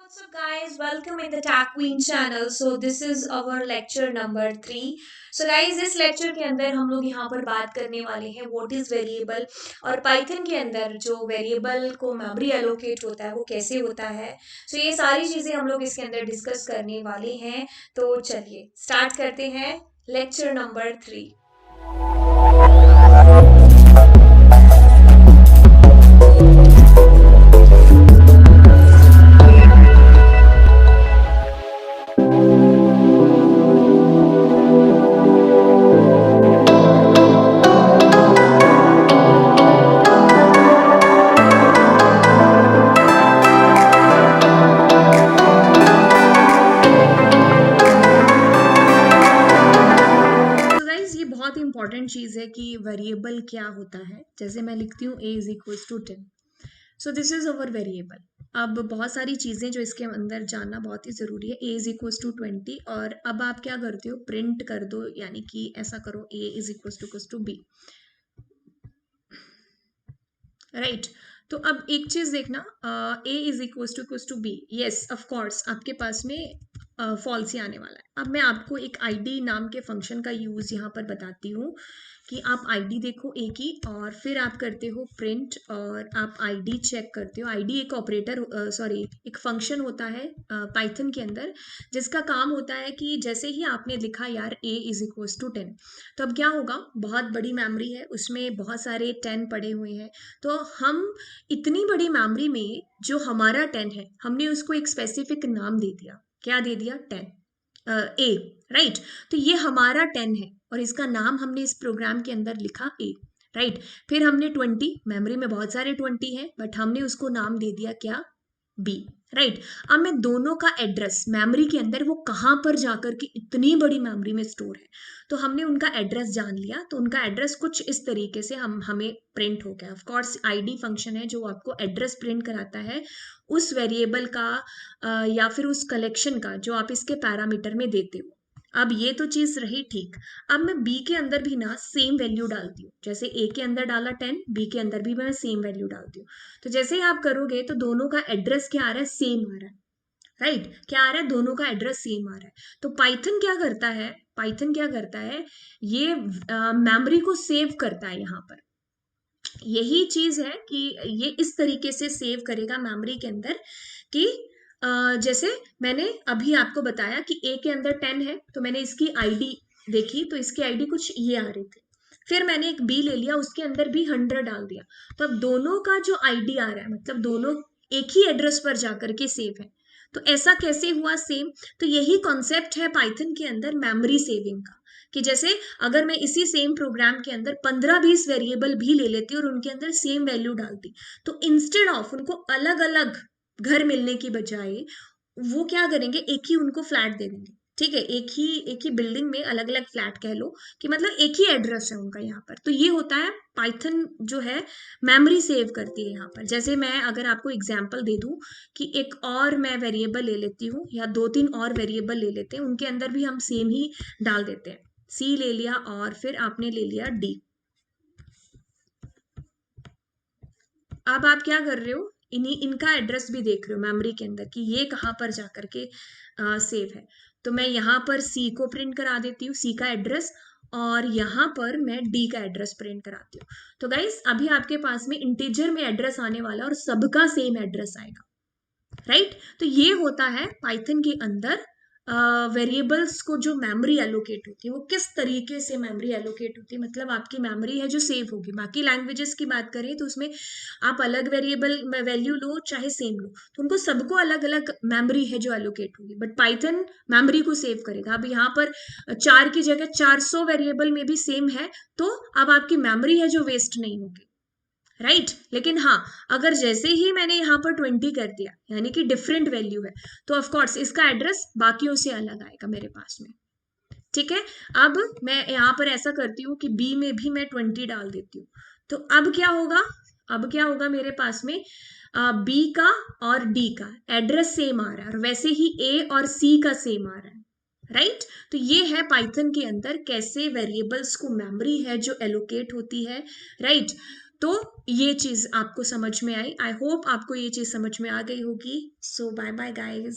What's up, guys? Welcome in the Tech Queen channel. So this is our lecture number 3. So guys, इस lecture के अंदर हम लोग यहाँ पर बात करने वाले हैं what is variable और Python के अंदर जो variable को memory allocate होता है वो कैसे होता है. So ये सारी चीजें हम लोग इसके अंदर discuss करने वाले हैं. तो चलिए start करते हैं lecture number 3. बहुत इंपॉर्टेंट चीज़ है कि वेरिएबल क्या होता है. जैसे मैं लिखती हूँ a is equal to 10. So this is our variable. अब बहुत सारी चीज़ें जो इसके अंदर जानना बहुत ही ज़रूरी है. a इज इक्वल टू 20 और अब आप क्या करते हो, प्रिंट कर दो, यानी कि ऐसा करो a is equal to b. Right. तो अब एक चीज़ देखना, a is equal to b. Yes of course आपके पास में फॉल्स ही आने वाला है. अब मैं आपको एक id नाम के फंक्शन का यूज यहाँ पर बताती हूँ कि आप id देखो a की और फिर आप करते हो प्रिंट और आप id चेक करते हो. id एक ऑपरेटर सॉरी एक फंक्शन होता है पाइथन के अंदर जिसका काम होता है कि जैसे ही आपने लिखा यार a इज इक्वल टू 10, तो अब क्या होगा, बहुत बड़ी मेमोरी है, उसमें बहुत सारे 10 पड़े हुए हैं. तो हम इतनी बड़ी मेमोरी में जो हमारा 10 है हमने उसको एक स्पेसिफिक नाम दे दिया. क्या दे दिया? 10 ए. राइट. तो ये हमारा 10 है और इसका नाम हमने इस प्रोग्राम के अंदर लिखा ए. राइट. फिर हमने 20, मेमोरी में बहुत सारे 20 हैं बट हमने उसको नाम दे दिया क्या? बी. राइट. अब मैं दोनों का एड्रेस मेमोरी के अंदर वो कहां पर जाकर के इतनी बड़ी मेमोरी में स्टोर है, तो हमने उनका एड्रेस जान लिया. तो उनका एड्रेस कुछ इस तरीके से हमें प्रिंट हो गया. ऑफ कोर्स आईडी फंक्शन है जो आपको एड्रेस प्रिंट कराता है उस वेरिएबल का या फिर उस कलेक्शन का जो आप इसके पैरामीटर में देते हो. अब ये तो चीज रही ठीक. अब मैं b के अंदर भी ना सेम वैल्यू डालती हूँ. जैसे a के अंदर डाला 10, b के अंदर भी मैं सेम वैल्यू डालती हूँ. तो जैसे ही आप करोगे तो दोनों का एड्रेस क्या आ रहा है? सेम आ रहा है. राइट. क्या आ रहा है? दोनों का एड्रेस सेम आ रहा है. तो पाइथन क्या करता है, पाइथन क्या करता है, ये मेमोरी को सेव करता है. यहाँ पर यही चीज है कि ये इस तरीके से सेव करेगा मेमोरी के अंदर कि जैसे मैंने अभी आपको बताया कि a के अंदर 10 है तो मैंने इसकी आईडी देखी तो इसकी आईडी कुछ ये आ रही थी. फिर मैंने एक b ले लिया, उसके अंदर भी 100 डाल दिया. तो अब दोनों का जो आईडी आ रहा है मतलब दोनों एक ही एड्रेस पर जाकर के सेव है. तो ऐसा कैसे हुआ सेम? तो यही कॉन्सेप्ट है पाइथन के अंदर मेमोरी सेविंग का, कि जैसे अगर मैं इसी सेम प्रोग्राम के अंदर 15-20 वेरिएबल भी ले लेती और उनके अंदर सेम वैल्यू डालती, तो इंस्टेड ऑफ उनको अलग अलग घर मिलने की बजाय वो क्या करेंगे, एक ही उनको फ्लैट दे देंगे. ठीक है, एक ही बिल्डिंग में अलग अलग फ्लैट कह लो कि मतलब एक ही एड्रेस है उनका यहाँ पर. तो ये होता है पाइथन जो है मेमोरी सेव करती है यहाँ पर. जैसे मैं अगर आपको एग्जांपल दे दूं कि एक और मैं वेरिएबल ले लेती हूँ या 2-3 और वेरिएबल ले लेते हैं, उनके अंदर भी हम सेम ही डाल देते हैं. सी ले लिया और फिर आपने ले लिया डी. अब आप क्या कर रहे हो, इनका एड्रेस भी देख रहे हो मेमोरी के अंदर कि ये कहाँ पर जाकर के सेव है. तो मैं यहाँ पर सी को प्रिंट करा देती हूँ, सी का एड्रेस, और यहाँ पर मैं डी का एड्रेस प्रिंट कराती हूँ. तो गाइस अभी आपके पास में इंटीजर में एड्रेस आने वाला और सबका सेम एड्रेस आएगा. राइट. तो ये होता है पाइथन के अंदर वेरिएबल्स को जो मेमोरी एलोकेट होती है वो किस तरीके से मेमोरी एलोकेट होती है, मतलब आपकी मेमोरी है जो सेव होगी. बाकी लैंग्वेजेस की बात करें तो उसमें आप अलग वेरिएबल वैल्यू लो चाहे सेम लो तो उनको सबको अलग अलग मेमोरी है जो एलोकेट होगी, बट पाइथन मेमोरी को सेव करेगा. अब यहाँ पर 4 की जगह 400 वेरिएबल में भी सेम है तो अब आपकी मेमोरी है जो वेस्ट नहीं होगी. राइट. लेकिन हाँ, अगर जैसे ही मैंने यहाँ पर 20 कर दिया यानी कि डिफरेंट वैल्यू है तो ऑफ कोर्स इसका एड्रेस बाकियों से अलग आएगा मेरे पास में. ठीक है. अब मैं यहाँ पर ऐसा करती हूँ कि बी में भी मैं 20 डाल देती हूँ. तो अब क्या होगा, अब क्या होगा मेरे पास में बी का और डी का एड्रेस सेम आ रहा है और वैसे ही ए और सी का सेम आ रहा है. राइट. तो ये है पाइथन के अंदर कैसे वेरिएबल्स को मेमोरी है जो एलोकेट होती है. राइट. तो ये चीज़ आपको समझ में आई। आई होप आपको ये चीज़ समझ में आ गई होगी। सो बाय बाय गाइस।